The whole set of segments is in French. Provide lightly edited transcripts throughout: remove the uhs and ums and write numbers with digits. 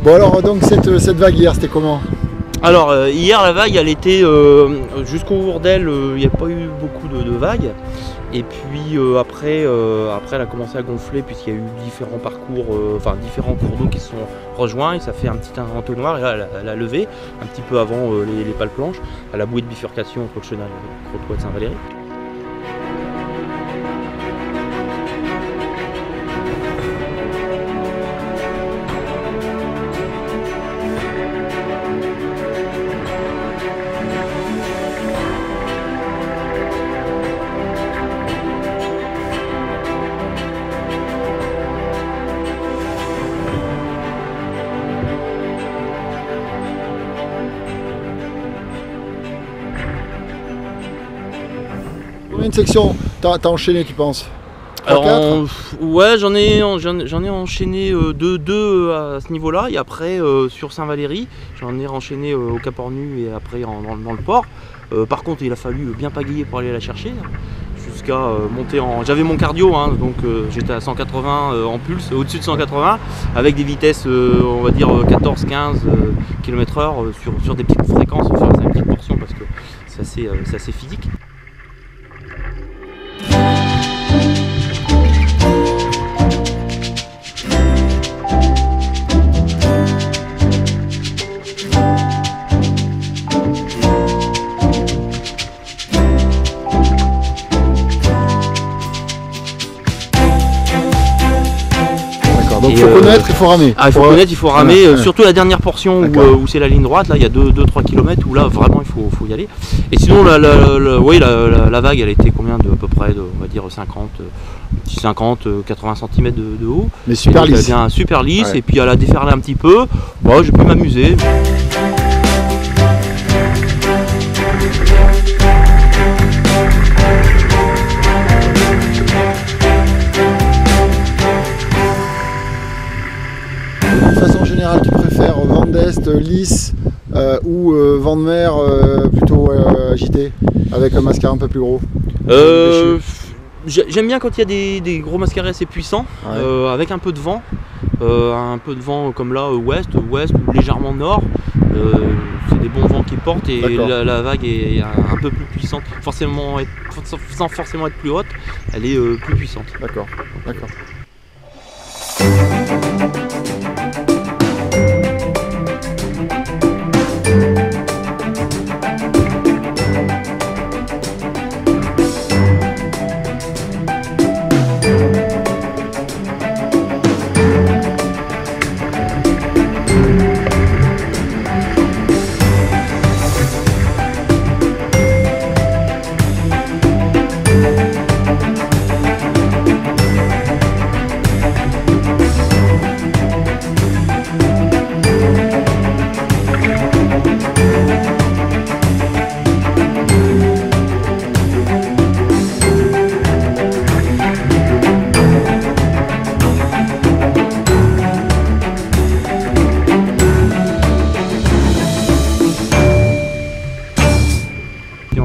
Bon alors donc cette vague hier c'était comment? Alors hier la vague elle était jusqu'au Hourdel, il n'y a pas eu beaucoup de vagues. Et puis après elle a commencé à gonfler puisqu'il y a eu différents parcours, différents cours d'eau qui se sont rejoints et ça fait un petit entonnoir et là elle a levé un petit peu avant les pales planches à la bouée de bifurcation entre le chenal et le Crotoy de Saint-Valery. Combien de sections t'as enchaîné tu penses? Alors, ouais, j'en ai enchaîné deux à ce niveau-là et après sur Saint-Valery, j'en ai enchaîné au Cap Ornu et après dans le port. Par contre, il a fallu bien pagayer pour aller la chercher jusqu'à monter en... J'avais mon cardio, hein, donc j'étais à 180 en pulse, au-dessus de 180, avec des vitesses, on va dire 14-15 km/h sur des petites fréquences, sur des petites portions parce que c'est assez physique. Donc il faut connaître, il faut ramer. Ah, il faut connaître, il faut ramer, surtout la dernière portion où c'est la ligne droite, là il y a 2-3 km où là vraiment il faut y aller. Et sinon la vague elle était combien de à peu près, on va dire 50-80 cm de haut. Mais super lisse. Bien, super lisse, ouais. Et puis elle a déferlé un petit peu, bon, j'ai pu m'amuser. De façon générale, tu préfères vent d'est lisse ou vent de mer plutôt agité, avec un mascaret un peu plus gros? J'aime bien quand il y a des gros mascarets assez puissants, ouais. Avec un peu de vent comme là ouest ou légèrement nord. C'est des bons vents qui portent et la vague est un peu plus puissante, sans forcément être plus haute, elle est plus puissante. D'accord, d'accord.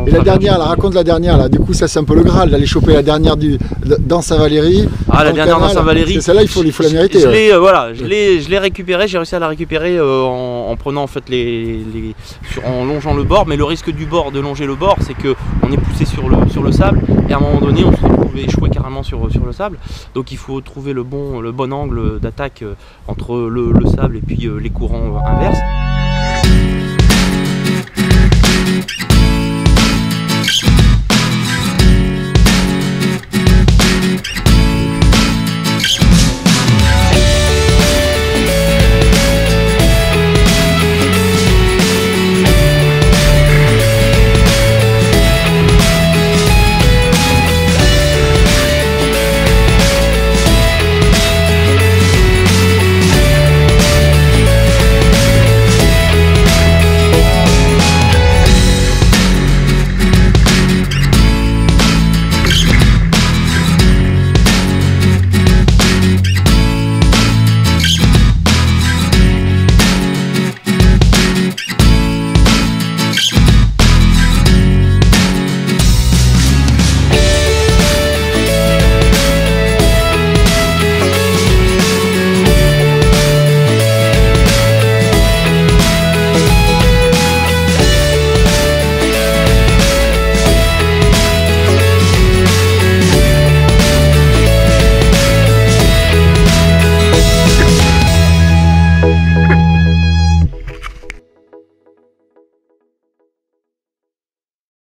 Et la dernière, raconte la dernière, là. Du coup ça c'est un peu le Graal, d'aller choper la dernière dans Saint-Valery. Ah, la dernière dans Saint-Valery. Celle-là il faut la mériter. Je l'ai récupérée, j'ai réussi à la récupérer en prenant en fait en longeant le bord, mais le risque du bord, de longer le bord, c'est qu'on est poussé sur le sable et à un moment donné on se retrouve échoué carrément sur le sable. Donc il faut trouver le bon angle d'attaque entre le sable et puis les courants inverses.